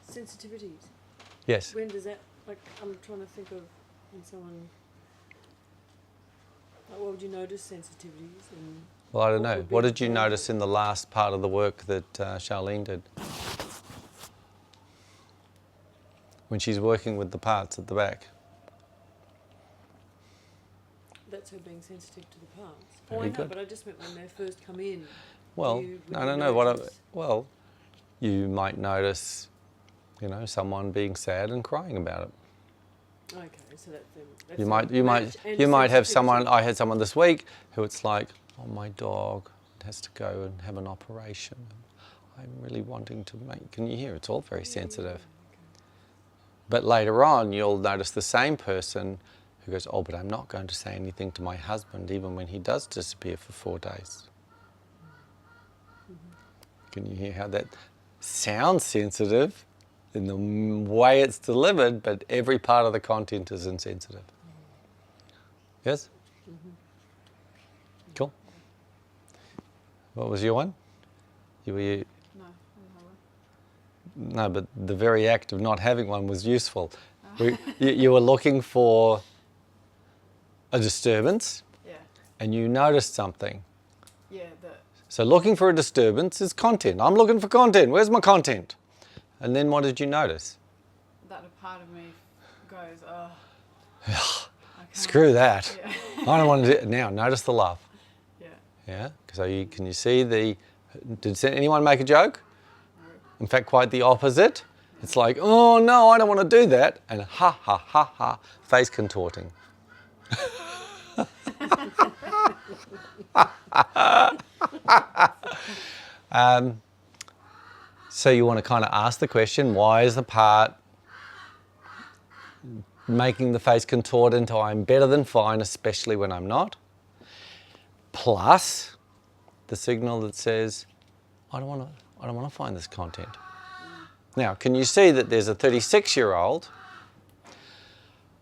Sensitivities. Yes. When does that, like, I'm trying to think of when someone, like, what would you notice sensitivities? And Well, I don't know. would What be did you the- notice in the last part of the work that Charlene did? When she's working with the parts at the back. That's her being sensitive to the parts. Very I know, good. but I just meant when they first come in. Well, would I you don't know. notice- Well, you might notice, someone being sad and crying about it. Okay, so that's You a might have someone. sensitivity. I had someone this week who it's like, oh, my dog has to go and have an operation. I'm really wanting to make. Can you hear? It's all very sensitive. Okay. But later on, you'll notice the same person who goes, oh, but I'm not going to say anything to my husband even when he does disappear for 4 days. Can you hear how that sounds sensitive in the way it's delivered, but every part of the content is insensitive? Yes? Cool. What was your one? You were... No, I don't have one. No, but the very act of not having one was useful. You were looking for a disturbance, Yeah, and you noticed something. yeah, So looking for a disturbance is content. I'm looking for content. Where's my content? And then what did you notice? that a part of me goes, oh, I can't. Screw that. Yeah, I don't want to do it. Now, notice the love. yeah. Yeah? So can you see did anyone make a joke? No. In fact, quite the opposite. It's like, oh no, I don't want to do that. And ha, ha, ha, ha, face contorting. So you want to kind of ask the question, why is the part making the face contort until I'm better than fine, especially when I'm not? Plus the signal that says, I don't want to find this content. Now, can you see that there's a 36-year-old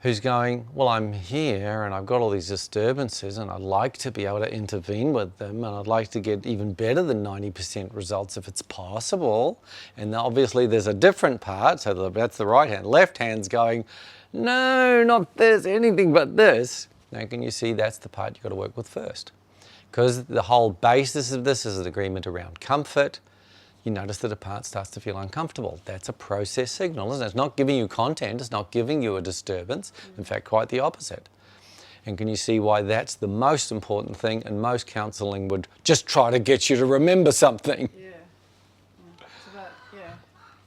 who's going, well, I'm here and I've got all these disturbances and I'd like to be able to intervene with them and I'd like to get even better than 90% results if it's possible. And obviously there's a different part, so that's the right hand. Left hand's going, no, not this, anything but this. Now, can you see that's the part you've got to work with first? Because the whole basis of this is an agreement around comfort. You notice that a part starts to feel uncomfortable. That's a process signal, isn't it? It's not giving you content, it's not giving you a disturbance. In fact, quite the opposite. And can you see why that's the most important thing? And most counselling would just try to get you to remember something. Yeah. So that, yeah.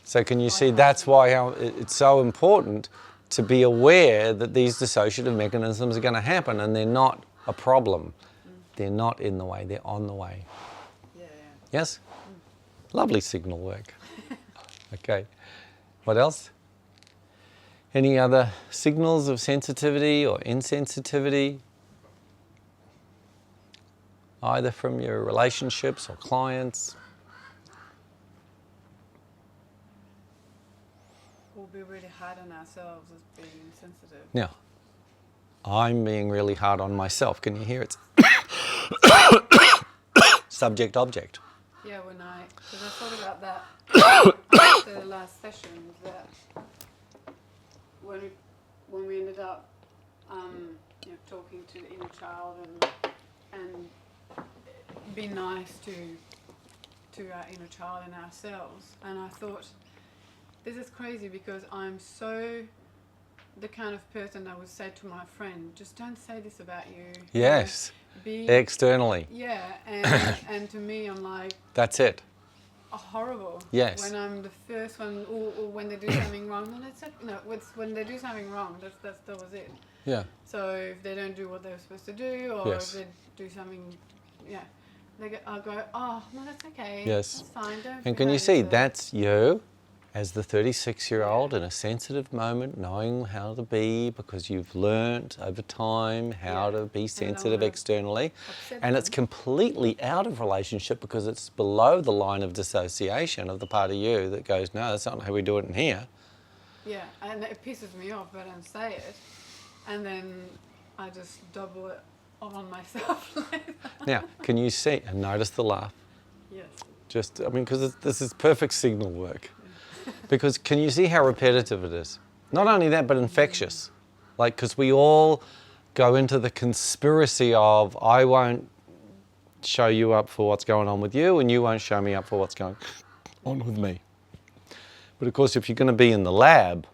So can you see that's why it's so important to be aware that these dissociative mechanisms are going to happen and they're not a problem. They're not in the way, they're on the way. Yeah, Yes? Lovely signal work. Okay. What else? Any other signals of sensitivity or insensitivity? Either from your relationships or clients? We'll be really hard on ourselves as being insensitive. Now, I'm being really hard on myself. Can you hear it? Subject, object. Yeah, because I thought about that after the last session, that when we ended up talking to the inner child and be nice to our inner child and ourselves, and I thought, this is crazy because I'm so the kind of person I would say to my friend, just don't say this about you. Yes. Be Externally. Yeah, and to me, I'm like, That's it. horrible. Yes. When I'm the first one, or when they do something wrong, then it's when they do something wrong, that was it. Yeah. So if they don't do what they're supposed to do, or Yes. if they do something, I'll go, oh no, that's okay. Yes. That's fine. Don't. And can you behave see yourself." that's you as the 36-year-old in a sensitive moment, knowing how to be because you've learnt over time how to be sensitive wanna externally. upset And it's them. completely out of relationship because it's below the line of dissociation of the part of you that goes, no, that's not how we do it in here. Yeah, and it pisses me off, but I don't say it, and then I just double it on myself later. Now, can you see and notice the laugh? Yes. Just, because this is perfect signal work. Because can you see how repetitive it is? Not only that, but infectious. Like, because we all go into the conspiracy of, I won't show you up for what's going on with you, and you won't show me up for what's going on with me. But of course, if you're going to be in the lab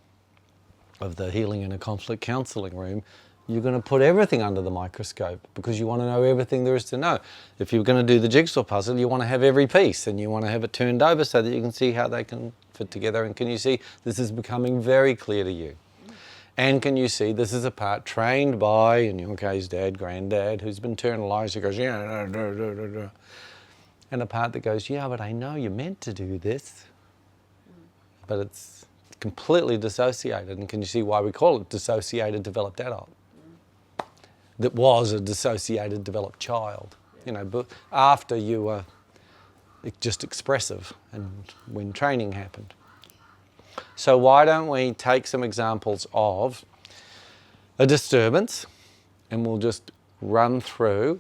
of the healing and a conflict counselling room, you're going to put everything under the microscope because you want to know everything there is to know. If you're going to do the jigsaw puzzle, you want to have every piece and you want to have it turned over so that you can see how they can fit together. And can you see this is becoming very clear to you? And can you see this is a part trained by, in your case, dad, granddad, who's been internalized, who goes, yeah, and a part that goes, yeah, but I know you're meant to do this, but it's completely dissociated. And can you see why we call it dissociated developed adult? That was a dissociated developed child, you know, but after you were just expressive and when training happened. So why don't we take some examples of a disturbance and we'll just run through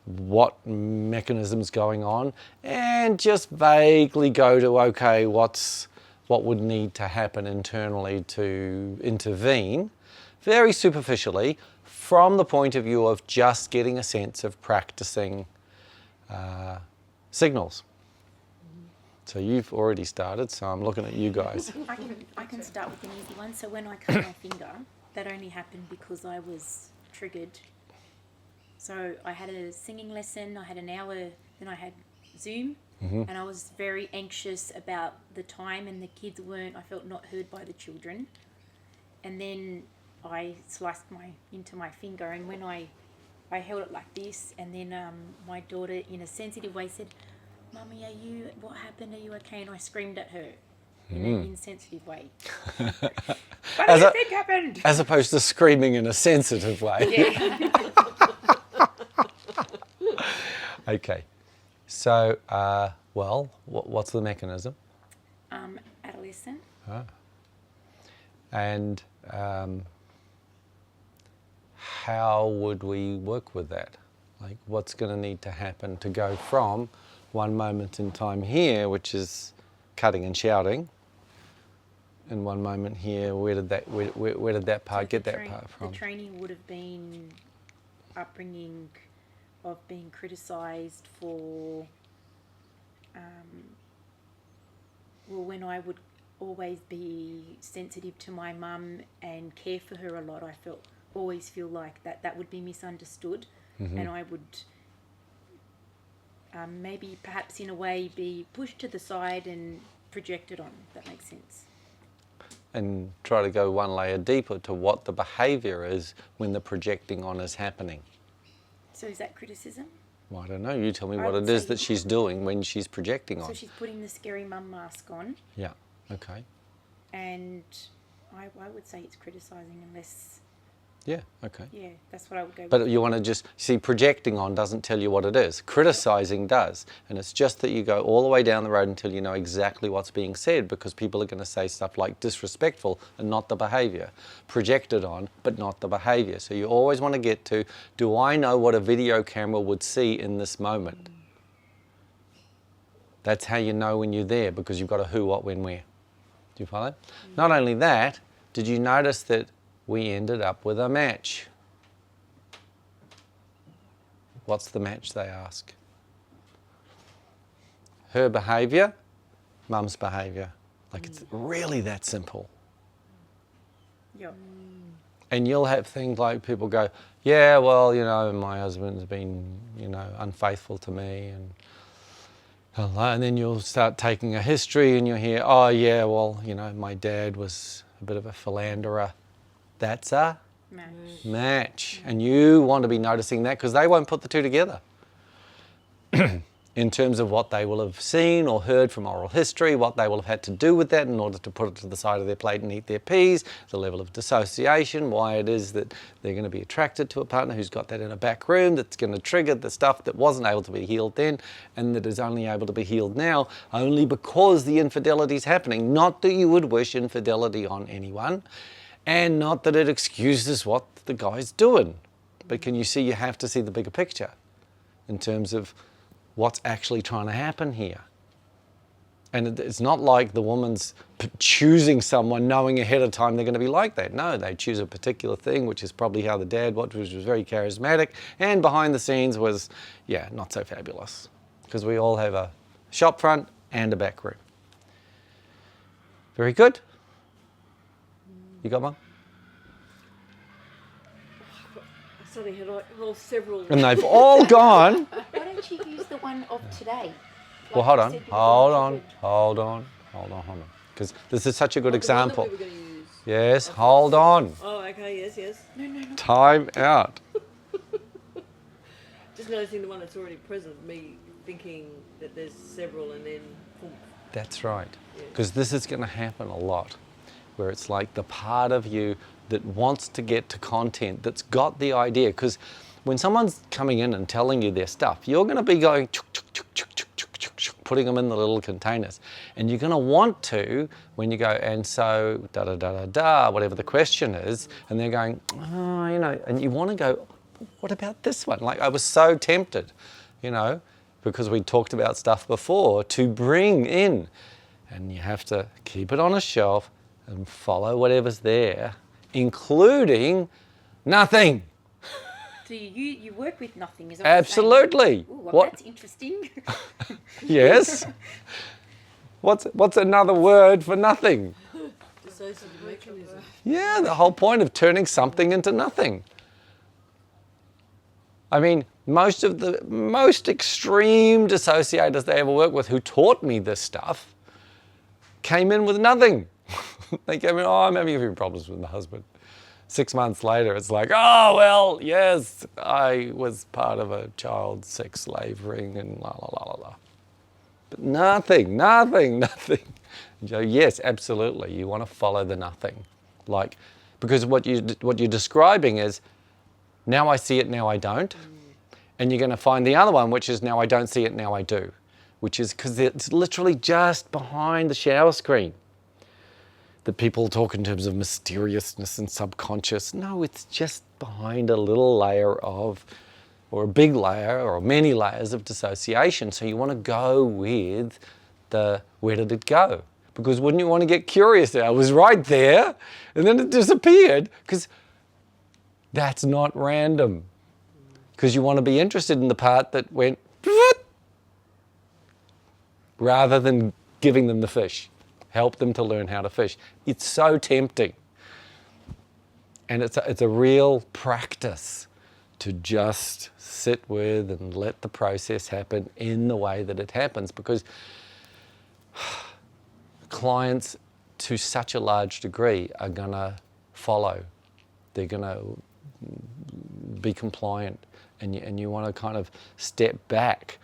what mechanism's going on and just vaguely go to, okay, what would need to happen internally to intervene, very superficially, from the point of view of just getting a sense of practicing signals. So you've already started, so I'm looking at you guys. I can start with an easy one. So when I cut my finger, that only happened because I was triggered. So I had a singing lesson, I had an hour, then I had Zoom, and I was very anxious about the time, and the kids weren't, I felt not heard by the children. And then I sliced into my finger, and when I held it like this, and then my daughter, in a sensitive way, said, "Mummy, what happened? Are you okay?" And I screamed at her in an insensitive way. What do you think happened? As opposed to screaming in a sensitive way. Yeah. Okay. So, well, what's the mechanism? Adolescent. And how would we work with that? Like, what's going to need to happen to go from one moment in time here, which is cutting and shouting, and one moment here, where did that part get that part from? The training would have been upbringing of being criticised for, when I would always be sensitive to my mum and care for her a lot, I always feel like that would be misunderstood, and I would maybe perhaps in a way be pushed to the side and projected on, if that makes sense. And try to go one layer deeper to what the behaviour is when the projecting on is happening. So is that criticism? Well, I don't know, you tell me what would it is say- that she's doing when she's projecting on. So she's putting the scary mum mask on, Yeah, okay. and I would say it's criticising unless, Yeah, okay. yeah, that's what I would go with. But you want to just, see, projecting on doesn't tell you what it is. Criticising does. And it's just that you go all the way down the road until you know exactly what's being said, because people are going to say stuff like disrespectful and not the behaviour. Projected on, but not the behaviour. So you always want to get to, do I know what a video camera would see in this moment? That's how you know when you're there, because you've got a who, what, when, where. Do you follow? Not only that, did you notice that we ended up with a match? What's the match, they ask? Her behaviour, mum's behaviour. Like, it's really that simple. Yep. And you'll have things like people go, yeah, well, you know, my husband's been, you know, unfaithful to me, and then you'll start taking a history and you'll hear, oh yeah, well, you know, my dad was a bit of a philanderer. That's a match. And you want to be noticing that, because they won't put the two together. In terms of what they will have seen or heard from oral history, what they will have had to do with that in order to put it to the side of their plate and eat their peas, the level of dissociation, why it is that they're going to be attracted to a partner who's got that in a back room, that's going to trigger the stuff that wasn't able to be healed then and that is only able to be healed now, only because the infidelity is happening. Not that you would wish infidelity on anyone, and not that it excuses what the guy's doing. But can you see, you have to see the bigger picture in terms of what's actually trying to happen here. And it's not like the woman's choosing someone knowing ahead of time they're going to be like that. No, they choose a particular thing, which is probably how the dad was, which was very charismatic, and behind the scenes was, yeah, not so fabulous. Because we all have a shop front and a back room. Very good. You got one? I suddenly had several. And they've all gone. Why don't you use the one of today? Well, hold on. Because this is such a good example. The one that we were going to use. Yes, hold on. Oh, okay, yes. No. Time out. Just noticing the one that's already present, me thinking that there's several and then... boom. That's right. Because this is going to happen a lot, where it's like the part of you that wants to get to content, that's got the idea. Because when someone's coming in and telling you their stuff, you're going to be going, chuk, chuk, chuk, chuk, chuk, chuk, chuk, chuk, putting them in the little containers. And you're going to want to, when you go, and so, da-da-da-da-da, whatever the question is, and they're going, oh, you know, and you want to go, what about this one? Like, I was so tempted, you know, because we talked about stuff before, to bring in. And you have to keep it on a shelf and follow whatever's there, including nothing. So you work with nothing, is that what you're saying? Absolutely. Ooh, well, What? that's interesting. Yes. What's another word for nothing? Dissociative mechanism. Yeah, the whole point of turning something into nothing. I mean, most of the most extreme dissociators they ever worked with who taught me this stuff came in with nothing. They came in, oh, I'm having a few problems with my husband. 6 months later, it's like, oh, well, yes, I was part of a child sex slave ring and la, la, la, la, la. But nothing. You go, yes, absolutely. You want to follow the nothing. Like, because what you're describing is, now I see it, now I don't. And you're going to find the other one, which is now I don't see it, now I do. Which is because it's literally just behind the shower screen. That people talk in terms of mysteriousness and subconscious. No, it's just behind a little layer of, or a big layer, or many layers of dissociation. So you want to go with the, where did it go? Because wouldn't you want to get curious? I was right there, and then it disappeared, because that's not random. Because you want to be interested in the part that went, rather than giving them the fish. Help them to learn how to fish. It's so tempting. And it's a real practice to just sit with and let the process happen in the way that it happens, because clients to such a large degree are going to follow. They're going to be compliant, and you want to kind of step back,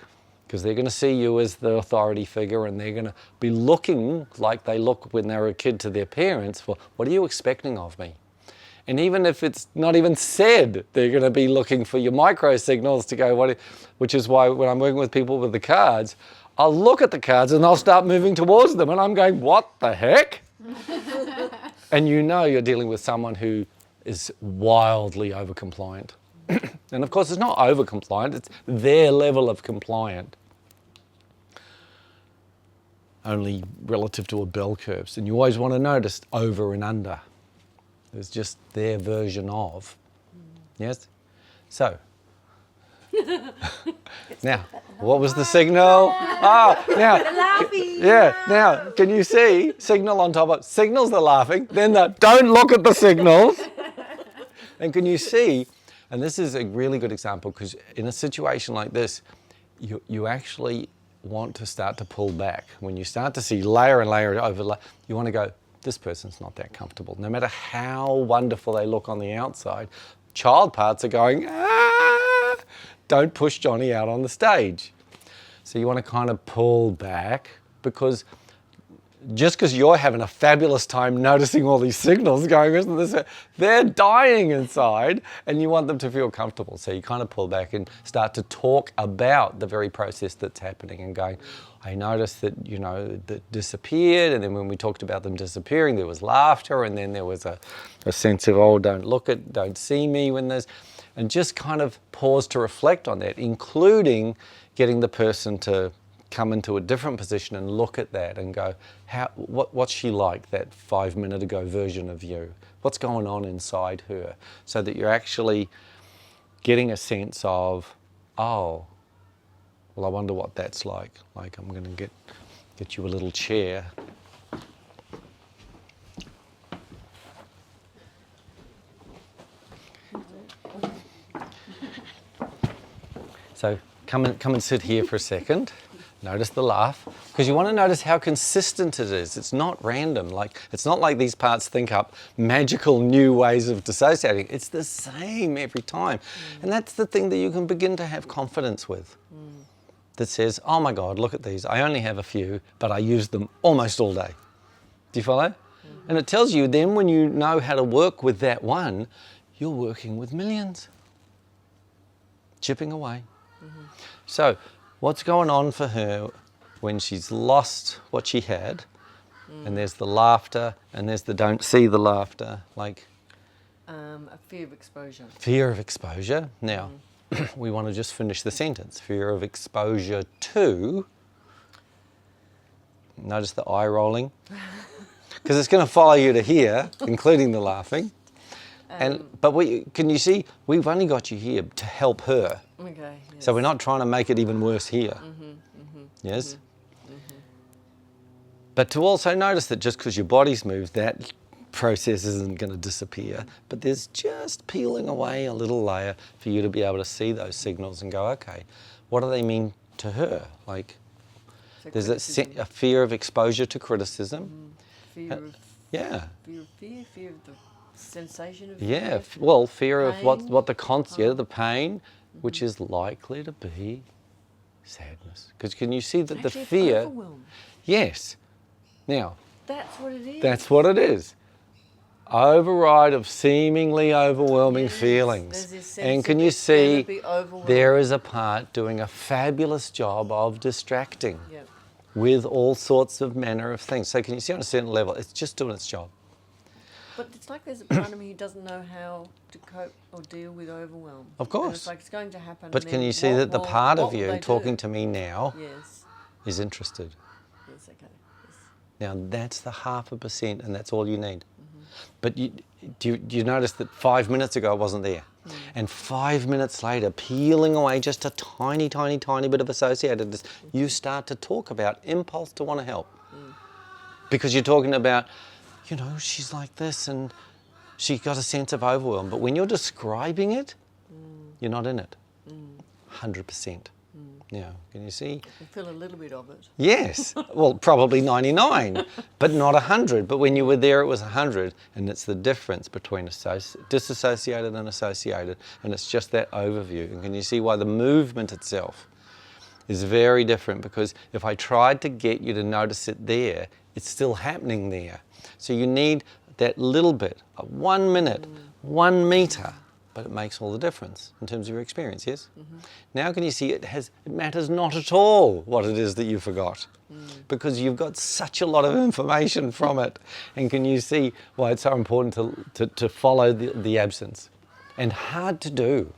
because they're going to see you as the authority figure, and they're going to be looking like they look when they were a kid to their parents for, what are you expecting of me? And even if it's not even said, they're going to be looking for your micro signals to go, which is why when I'm working with people with the cards, I'll look at the cards and I'll start moving towards them, and I'm going, what the heck? And you know you're dealing with someone who is wildly over-compliant. And of course, it's not over-compliant, it's their level of compliant. Only relative to a bell curve. And you always want to notice over and under. It's just their version of. Yes? So. Now, what was the signal? Oh, now. Yeah, now, can you see signal on top of signals, the laughing, then the don't look at the signals. And can you see, and this is a really good example, because in a situation like this, you actually want to start to pull back. When you start to see layer and layer over layer, you want to go, this person's not that comfortable. No matter how wonderful they look on the outside, child parts are going, ah, don't push Johnny out on the stage. So you want to kind of pull back, because just because you're having a fabulous time noticing all these signals going, isn't this? They're dying inside, and you want them to feel comfortable. So you kind of pull back and start to talk about the very process that's happening and going, I noticed that, you know, that disappeared, and then when we talked about them disappearing, there was laughter, and then there was a sense of, oh, don't see me when there's, and just kind of pause to reflect on that, including getting the person to come into a different position and look at that and go, what's she like, that 5 minute ago version of you? What's going on inside her? So that you're actually getting a sense of, oh, well, I wonder what that's like. Like, I'm going to get you a little chair. So come and sit here for a second. Notice the laugh, because you want to notice how consistent it is. It's not random. Like, it's not like these parts think up magical new ways of dissociating. It's the same every time. And that's the thing that you can begin to have confidence with. That says, oh my God, look at these. I only have a few, but I use them almost all day. Do you follow? And it tells you then, when you know how to work with that one, you're working with millions. Chipping away. So, what's going on for her when she's lost what she had, and there's the laughter, and there's the don't see the laughter, like... A fear of exposure. Fear of exposure. Now, we want to just finish the sentence. Fear of exposure to... Notice the eye rolling. Because it's going to follow you to here, including the laughing. But can you see, we've only got you here to help her. Okay. Yes. So we're not trying to make it even worse here. Yes? But to also notice that just because your body's moved, that process isn't going to disappear. But there's just peeling away a little layer for you to be able to see those signals and go, okay, what do they mean to her? Like, So there's criticism. a fear of exposure to criticism. Fear of Yeah. fear of the sensation of Yeah, fear. well, fear of Pain. what the pain, which is likely to be sadness. Because can you see that the Actually, it's fear? overwhelm. Yes. Now, That's what it is. that's what it is. Override of seemingly overwhelming Yes, feelings. there's this sense And can of you it's gonna see be overwhelmed. there is a part doing a fabulous job of distracting Yep. with all sorts of manner of things. So can you see on a certain level, it's just doing its job. But it's like there's a part of me who doesn't know how to cope or deal with overwhelm. Of course. And it's like it's going to happen. But and can then you see what that the will- part what of will you they talking do? to me now Yes. is interested? Yes. Okay. Yes. Now that's the 0.5%, and that's all you need. But do you notice that 5 minutes ago it wasn't there? And 5 minutes later, peeling away just a tiny, tiny, tiny bit of associatedness, you start to talk about impulse to want to help. Because you're talking about, you know, she's like this and she got a sense of overwhelm. But when you're describing it, you're not in it. 100%. Now, can you see? You feel a little bit of it. Yes, well, probably 99, but not 100. But when you were there, it was 100, and it's the difference between disassociated and associated, and it's just that overview. And can you see why the movement itself is very different? Because if I tried to get you to notice it there, it's still happening there. So you need that little bit, 1 minute, 1 meter. But it makes all the difference in terms of your experience, yes? Now can you see it matters not at all what it is that you forgot, because you've got such a lot of information from it. And can you see why it's so important to follow the absence? And hard to do.